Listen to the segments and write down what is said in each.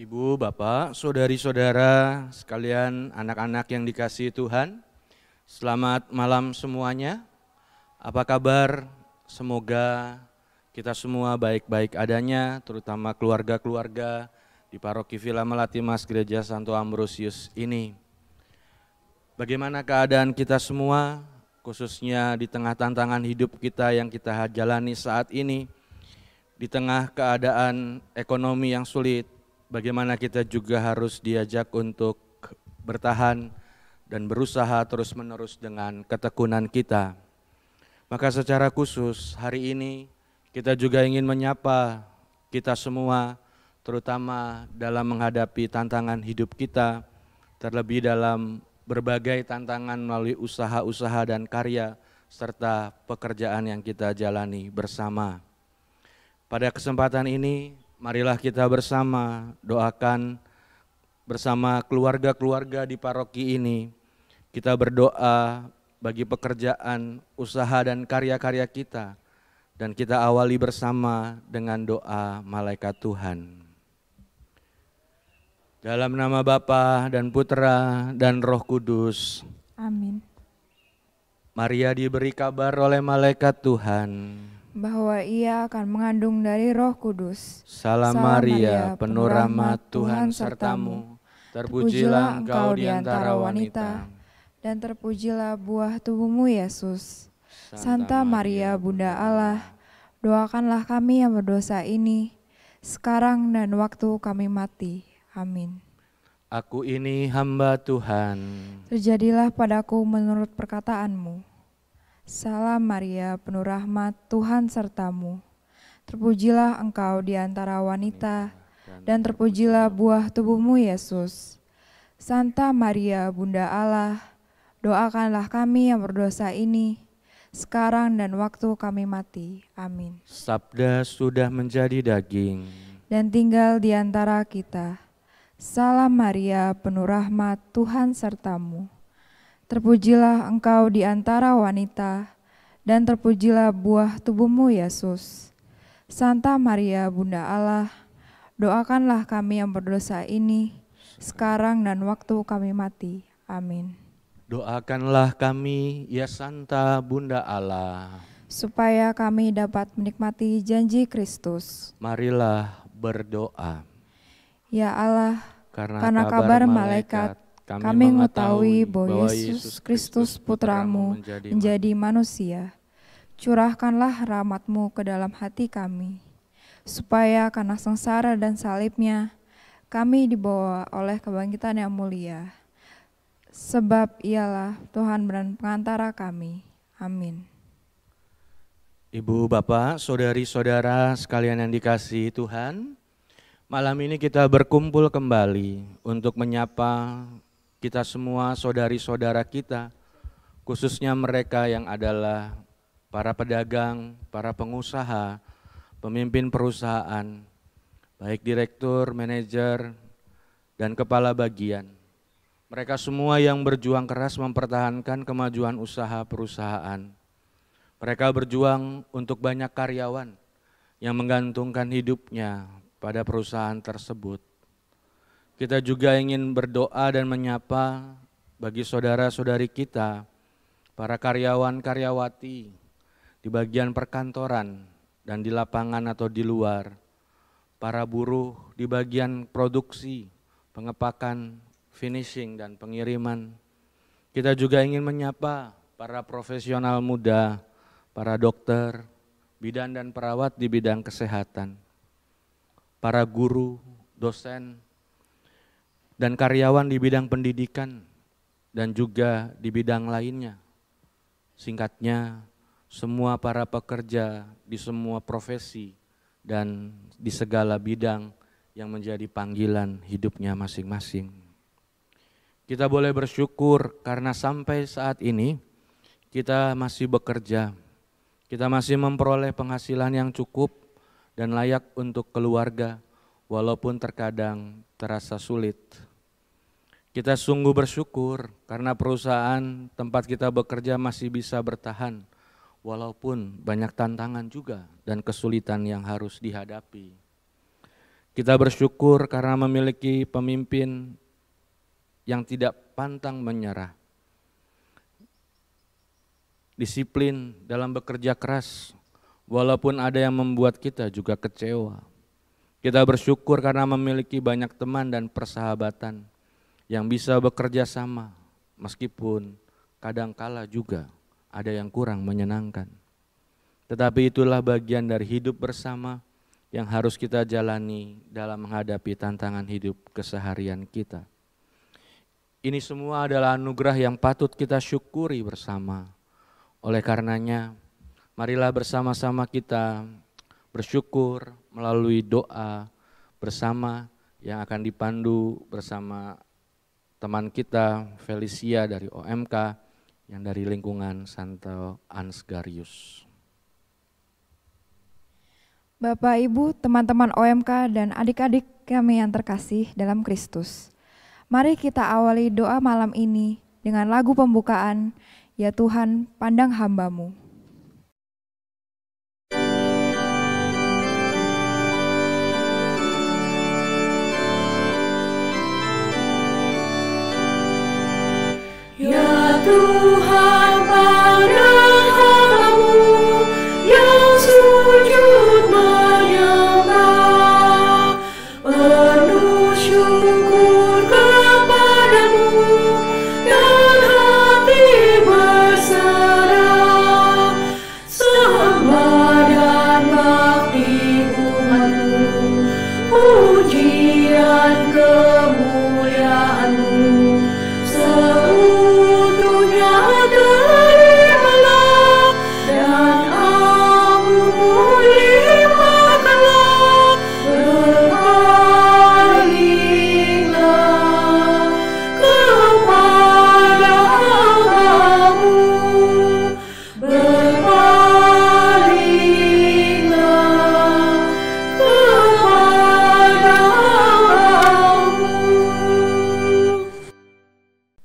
Ibu, Bapak, saudari-saudara sekalian, anak-anak yang dikasihi Tuhan, selamat malam semuanya. Apa kabar? Semoga kita semua baik-baik adanya, terutama keluarga-keluarga di Paroki Villa Melati Mas Gereja Santo Ambrosius ini. Bagaimana keadaan kita semua, khususnya di tengah tantangan hidup kita yang kita jalani saat ini, di tengah keadaan ekonomi yang sulit, bagaimana kita juga harus diajak untuk bertahan dan berusaha terus-menerus dengan ketekunan kita. Maka secara khusus hari ini kita juga ingin menyapa kita semua, terutama dalam menghadapi tantangan hidup kita, terlebih dalam berbagai tantangan melalui usaha-usaha dan karya, serta pekerjaan yang kita jalani bersama. Pada kesempatan ini, marilah kita bersama doakan bersama keluarga-keluarga di paroki ini. Kita berdoa bagi pekerjaan, usaha dan karya-karya kita. Dan kita awali bersama dengan doa malaikat Tuhan. Dalam nama Bapa dan Putra dan Roh Kudus. Amin. Maria diberi kabar oleh malaikat Tuhan Bahwa ia akan mengandung dari Roh Kudus. Salam Maria, penuh rahmat Tuhan sertamu, terpujilah engkau di antara wanita, dan terpujilah buah tubuhmu Yesus. Santa Maria, Bunda Allah, doakanlah kami yang berdosa ini, sekarang dan waktu kami mati. Amin. Aku ini hamba Tuhan. Terjadilah padaku menurut perkataanmu. Salam Maria, penuh rahmat Tuhan sertamu. Terpujilah engkau di antara wanita, dan terpujilah buah tubuhmu Yesus. Santa Maria, Bunda Allah, doakanlah kami yang berdosa ini, sekarang dan waktu kami mati. Amin. Sabda sudah menjadi daging Dan tinggal di antara kita. Salam Maria, penuh rahmat Tuhan sertamu. Terpujilah engkau di antara wanita, dan terpujilah buah tubuhmu Yesus. Santa Maria, Bunda Allah, doakanlah kami yang berdosa ini, sekarang dan waktu kami mati. Amin. Doakanlah kami, ya Santa Bunda Allah, supaya kami dapat menikmati janji Kristus. Marilah berdoa. Ya Allah, Karena kabar malaikat, kami mengetahui bahwa Yesus Kristus Putramu menjadi manusia. Curahkanlah rahmat-Mu ke dalam hati kami, supaya karena sengsara dan salibnya, kami dibawa oleh kebangkitan yang mulia. Sebab ialah Tuhan dan pengantara kami. Amin. Ibu, Bapak, saudari-saudara sekalian yang dikasihi Tuhan, malam ini kita berkumpul kembali untuk menyapa kita semua saudari-saudara kita, khususnya mereka yang adalah para pedagang, para pengusaha, pemimpin perusahaan, baik direktur, manajer, dan kepala bagian. Mereka semua yang berjuang keras mempertahankan kemajuan usaha perusahaan. Mereka berjuang untuk banyak karyawan yang menggantungkan hidupnya pada perusahaan tersebut. Kita juga ingin berdoa dan menyapa bagi saudara-saudari kita, para karyawan-karyawati di bagian perkantoran dan di lapangan atau di luar, para buruh di bagian produksi, pengepakan, finishing, dan pengiriman. Kita juga ingin menyapa para profesional muda, para dokter, bidan dan perawat di bidang kesehatan, para guru, dosen, dan karyawan di bidang pendidikan dan juga di bidang lainnya. Singkatnya, semua para pekerja di semua profesi dan di segala bidang yang menjadi panggilan hidupnya masing-masing. Kita boleh bersyukur karena sampai saat ini kita masih bekerja, kita masih memperoleh penghasilan yang cukup dan layak untuk keluarga, walaupun terkadang terasa sulit. Kita sungguh bersyukur karena perusahaan tempat kita bekerja masih bisa bertahan, walaupun banyak tantangan juga dan kesulitan yang harus dihadapi. Kita bersyukur karena memiliki pemimpin yang tidak pantang menyerah, disiplin dalam bekerja keras, walaupun ada yang membuat kita juga kecewa. Kita bersyukur karena memiliki banyak teman dan persahabatan yang bisa bekerja sama, meskipun kadangkala juga ada yang kurang menyenangkan. Tetapi itulah bagian dari hidup bersama yang harus kita jalani dalam menghadapi tantangan hidup keseharian kita. Ini semua adalah anugerah yang patut kita syukuri bersama. Oleh karenanya, marilah bersama-sama kita bersyukur melalui doa bersama yang akan dipandu bersama teman kita Felicia dari OMK yang dari lingkungan Santo Ansgarius. Bapak, Ibu, teman-teman OMK dan adik-adik kami yang terkasih dalam Kristus. Mari kita awali doa malam ini dengan lagu pembukaan, Ya Tuhan, pandang hamba-Mu. Ya Tuhan, pandang hamba-Mu yang sujud menyembah, penuh syukur kepada-Mu dan hati berserah, sembah dan bakti umat-Mu, pujian kemuliaan-Mu seutuhnya terimalah, dan ampun-Mu limpahkanlah, berpalinglah kepada hamba-Mu, berpalinglah kepada hamba-Mu.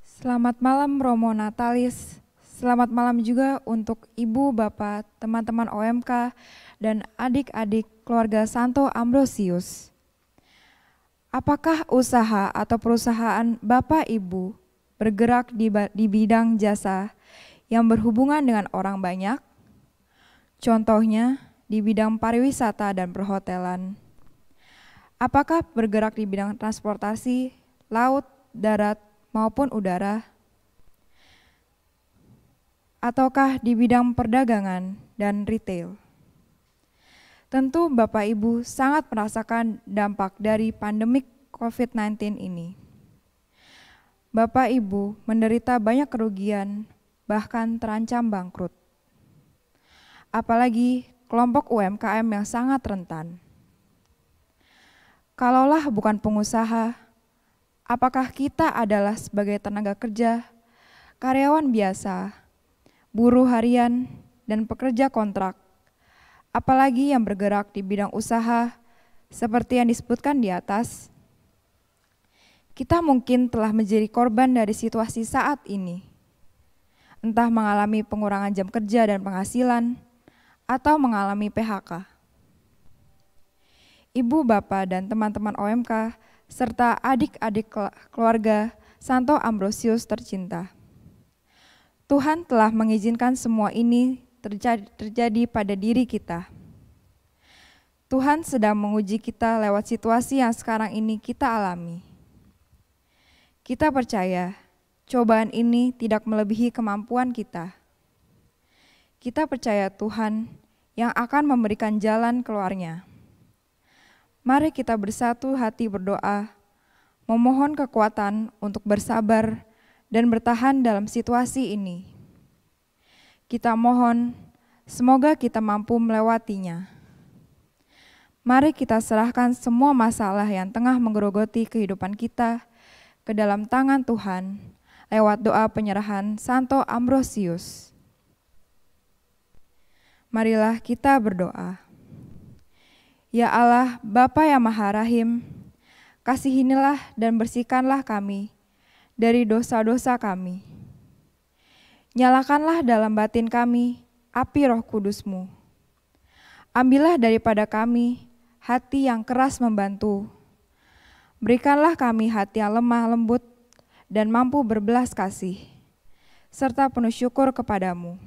Selamat malam Romo Natalis, selamat malam juga untuk Ibu, Bapak, teman-teman OMK, dan adik-adik keluarga Santo Ambrosius. Apakah usaha atau perusahaan Bapak Ibu bergerak di bidang jasa yang berhubungan dengan orang banyak? Contohnya di bidang pariwisata dan perhotelan. Apakah bergerak di bidang transportasi, laut, darat, maupun udara? Ataukah di bidang perdagangan dan retail? Tentu Bapak Ibu sangat merasakan dampak dari pandemik COVID-19 ini. Bapak Ibu menderita banyak kerugian, bahkan terancam bangkrut. Apalagi kelompok UMKM yang sangat rentan. Kalaulah bukan pengusaha, apakah kita adalah sebagai tenaga kerja, karyawan biasa, buruh harian, dan pekerja kontrak, apalagi yang bergerak di bidang usaha seperti yang disebutkan di atas, kita mungkin telah menjadi korban dari situasi saat ini, entah mengalami pengurangan jam kerja dan penghasilan, atau mengalami PHK. Ibu, Bapak, dan teman-teman OMK, serta adik-adik keluarga Santo Ambrosius tercinta. Tuhan telah mengizinkan semua ini terjadi pada diri kita. Tuhan sedang menguji kita lewat situasi yang sekarang ini kita alami. Kita percaya cobaan ini tidak melebihi kemampuan kita. Kita percaya Tuhan yang akan memberikan jalan keluarnya. Mari kita bersatu hati berdoa, memohon kekuatan untuk bersabar dan bertahan dalam situasi ini. Kita mohon, semoga kita mampu melewatinya. Mari kita serahkan semua masalah yang tengah menggerogoti kehidupan kita ke dalam tangan Tuhan lewat doa penyerahan Santo Ambrosius. Marilah kita berdoa. Ya Allah, Bapa yang Maha Rahim, kasihinilah dan bersihkanlah kami dari dosa-dosa kami. Nyalakanlah dalam batin kami api Roh Kudus-Mu. Ambillah daripada kami hati yang keras membantu. Berikanlah kami hati yang lemah lembut dan mampu berbelas kasih, serta penuh syukur kepadamu.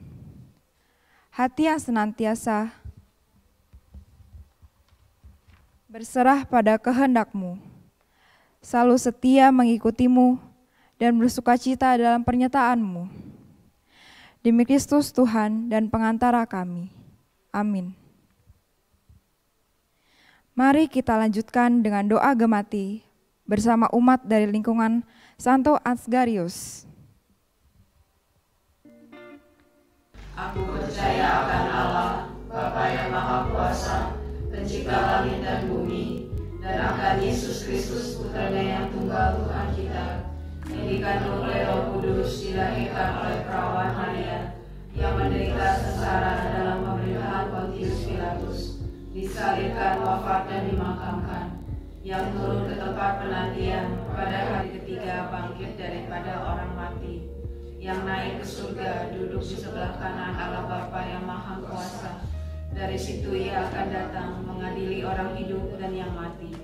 Hati yang senantiasa berserah pada kehendak-Mu, selalu setia mengikutimu dan bersukacita dalam pernyataan-Mu. Demi Kristus Tuhan dan pengantara kami. Amin. Mari kita lanjutkan dengan doa gemati bersama umat dari lingkungan Santo Asgarius. Aku percaya akan Allah, Bapa yang Maha Kuasa, Pencipta langit dan bumi, dan akan Yesus Kristus, Putranya yang tunggal Tuhan kita, yang dikandung oleh Roh Kudus, dilahirkan oleh perawan Maria, yang menderita sengsara dalam pemerintahan Pontius Pilatus, disalibkan, wafat dan dimakamkan, yang turun ke tempat penantian, pada hari ketiga bangkit daripada orang mati, yang naik ke surga, duduk di sebelah kanan Allah Bapa yang Maha Kuasa. Dari situ Ia akan datang mengadili orang hidup dan yang mati.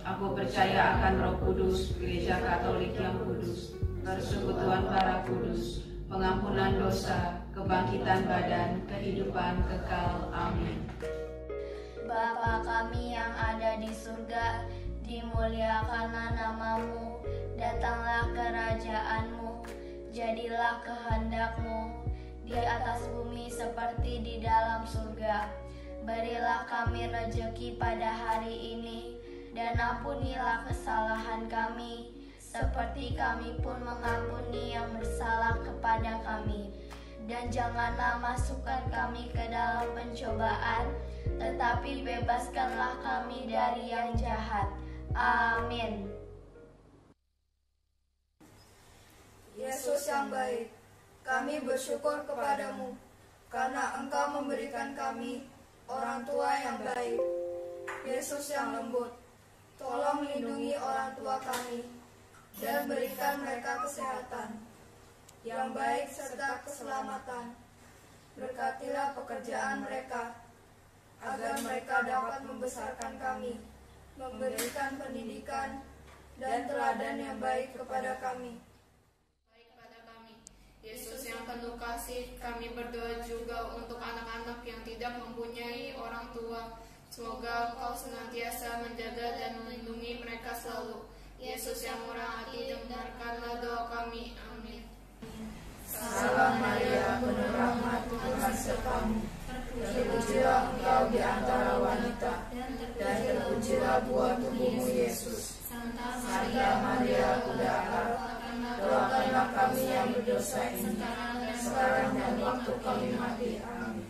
Aku percaya akan Roh Kudus, Gereja Katolik yang kudus, persekutuan para kudus, pengampunan dosa, kebangkitan badan, kehidupan kekal. Amin. Bapa kami yang ada di surga, dimuliakanlah nama-Mu, datanglah kerajaan-Mu, jadilah kehendak-Mu di atas bumi seperti di dalam surga. Berilah kami rejeki pada hari ini, dan ampunilah kesalahan kami, seperti kami pun mengampuni yang bersalah kepada kami. Dan janganlah masukkan kami ke dalam pencobaan, tetapi bebaskanlah kami dari yang jahat. Amin. Yesus yang baik, kami bersyukur kepadamu, karena Engkau memberikan kami orang tua yang baik. Yesus yang lembut, tolong lindungi orang tua kami, dan berikan mereka kesehatan yang baik serta keselamatan. Berkatilah pekerjaan mereka, agar mereka dapat membesarkan kami, memberikan pendidikan dan teladan yang baik kepada kami. Yesus yang penuh kasih, kami berdoa juga untuk anak-anak yang tidak mempunyai orang tua. Semoga Engkau senantiasa menjaga dan melindungi mereka selalu. Yesus yang murah hati, dengarkanlah doa kami. Amin. Salam Maria, penuh rahmat, Tuhan sertamu. Terpujilah Engkau di antara wanita, dan terpujilah buah tubuhmu Yesus. Santa Maria, Bunda Allah, doakanlah kami yang berdosa ini, sekarang dan waktu kami mati. Amin.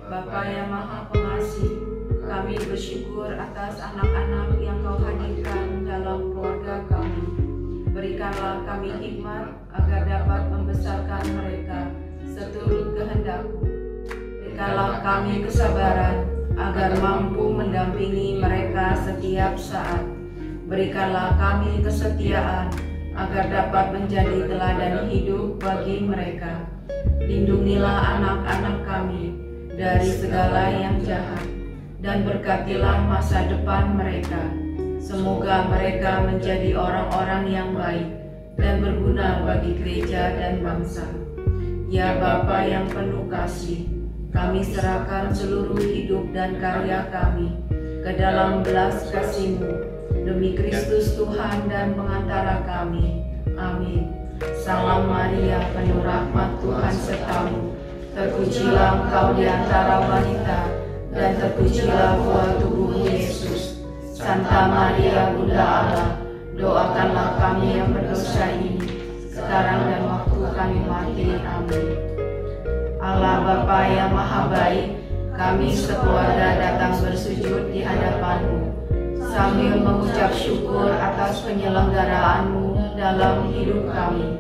Bapa yang Maha Pengasih, kami bersyukur atas anak-anak yang Kau hadirkan dalam keluarga kami. Berikanlah kami hikmat agar dapat membesarkan mereka seturut kehendak-Mu. Berikanlah kami kesabaran agar mampu mendampingi mereka setiap saat. Berikanlah kami kesetiaan agar dapat menjadi teladan hidup bagi mereka. Lindungilah anak-anak kami dari segala yang jahat, dan berkatilah masa depan mereka. Semoga mereka menjadi orang-orang yang baik dan berguna bagi gereja dan bangsa. Ya Bapa yang penuh kasih, kami serahkan seluruh hidup dan karya kami ke dalam belas kasih-Mu, demi Kristus Tuhan dan pengantara kami. Amin. Salam Maria, penuh rahmat, Tuhan sertamu. Terpujilah Engkau di antara wanita, dan terpujilah buah tubuhmu Yesus. Santa Maria, Bunda Allah, doakanlah kami yang berdosa ini, sekarang dan waktu kami mati. Amin. Allah Bapa yang Maha Baik, kami sekeluarga datang bersujud di hadapan-Mu, sambil mengucap syukur atas penyelenggaraanmu dalam hidup kami.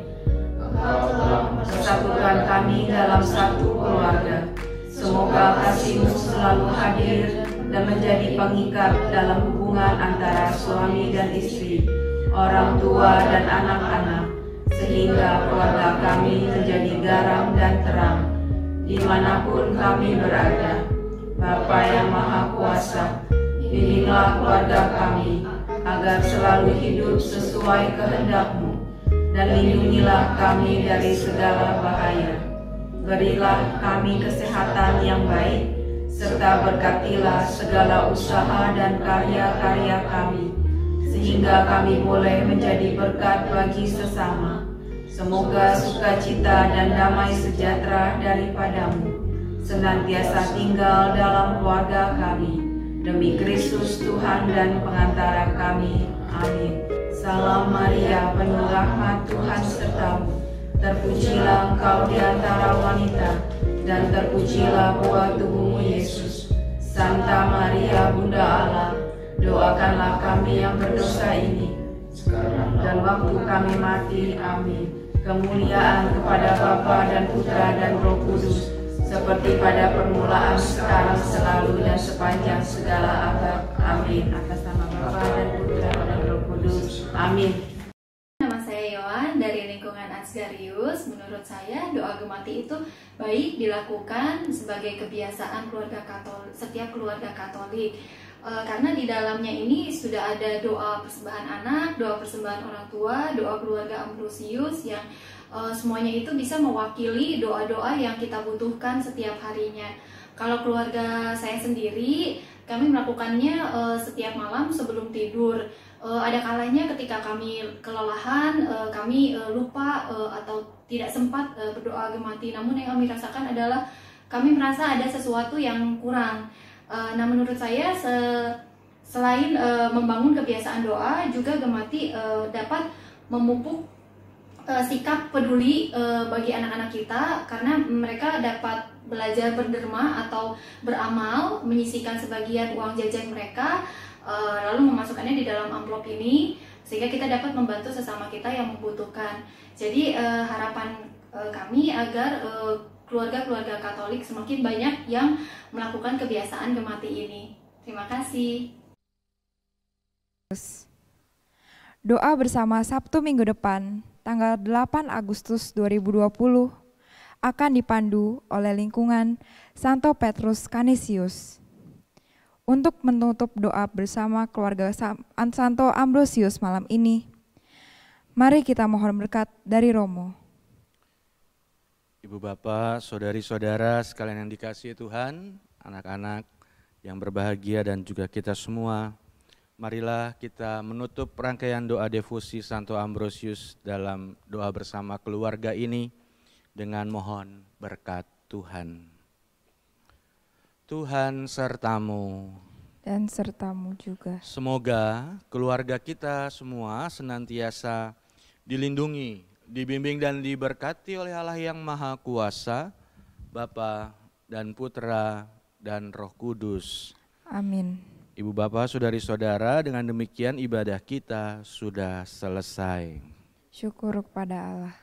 Engkau telah mempersatukan kami dalam satu keluarga. Semoga kasih-Mu selalu hadir dan menjadi pengikat dalam hubungan antara suami dan istri, orang tua dan anak-anak, sehingga keluarga kami menjadi garam dan terang dimanapun kami berada. Bapa yang Maha Kuasa, bimbinglah keluarga kami, agar selalu hidup sesuai kehendak-Mu, dan lindungilah kami dari segala bahaya. Berilah kami kesehatan yang baik, serta berkatilah segala usaha dan karya-karya kami, sehingga kami boleh menjadi berkat bagi sesama. Semoga sukacita dan damai sejahtera daripada-Mu senantiasa tinggal dalam keluarga kami, demi Kristus Tuhan dan pengantara kami. Amin. Salam Maria, penuh rahmat, Tuhan sertamu. Terpujilah engkau di antara wanita, dan terpujilah buah tubuhmu Yesus. Santa Maria, Bunda Allah, doakanlah kami yang berdosa ini, sekarang dan waktu kami mati. Amin. Kemuliaan kepada Bapa dan Putra dan Roh Kudus, seperti pada permulaan, sekarang, selalu, dan sepanjang segala abad. Amin. Atas nama Bapa dan Putra dan Roh Kudus. Amin. Nama saya Yohan dari lingkungan Atsgarius. Menurut saya doa gemati itu baik dilakukan sebagai kebiasaan keluarga Katolik, setiap keluarga Katolik. Karena di dalamnya ini sudah ada doa persembahan anak, doa persembahan orang tua, doa keluarga Ambrosius yang semuanya itu bisa mewakili doa-doa yang kita butuhkan setiap harinya. Kalau keluarga saya sendiri, kami melakukannya setiap malam sebelum tidur. Ada kalanya ketika kami kelelahan, kami lupa atau tidak sempat berdoa gemati. Namun yang kami rasakan adalah kami merasa ada sesuatu yang kurang. Nah, menurut saya selain membangun kebiasaan doa, juga gemati dapat memupuk sikap peduli bagi anak-anak kita, karena mereka dapat belajar berderma atau beramal, menyisihkan sebagian uang jajan mereka, lalu memasukkannya di dalam amplop ini, sehingga kita dapat membantu sesama kita yang membutuhkan. Jadi harapan kami agar keluarga-keluarga Katolik semakin banyak yang melakukan kebiasaan gemati ini. Terima kasih. Doa bersama Sabtu minggu depan, tanggal 8 Agustus 2020, akan dipandu oleh lingkungan Santo Petrus Canisius. Untuk menutup doa bersama keluarga Santo Ambrosius malam ini, mari kita mohon berkat dari Romo. Ibu bapak, saudari-saudara sekalian yang dikasihi Tuhan, anak-anak yang berbahagia dan juga kita semua, marilah kita menutup rangkaian doa devosi Santo Ambrosius dalam doa bersama keluarga ini dengan mohon berkat Tuhan. Tuhan sertamu. Dan sertamu juga. Semoga keluarga kita semua senantiasa dilindungi, dibimbing dan diberkati oleh Allah yang Maha Kuasa, Bapa dan Putra dan Roh Kudus. Amin. Ibu bapak, saudari-saudara, dengan demikian ibadah kita sudah selesai. Syukur kepada Allah.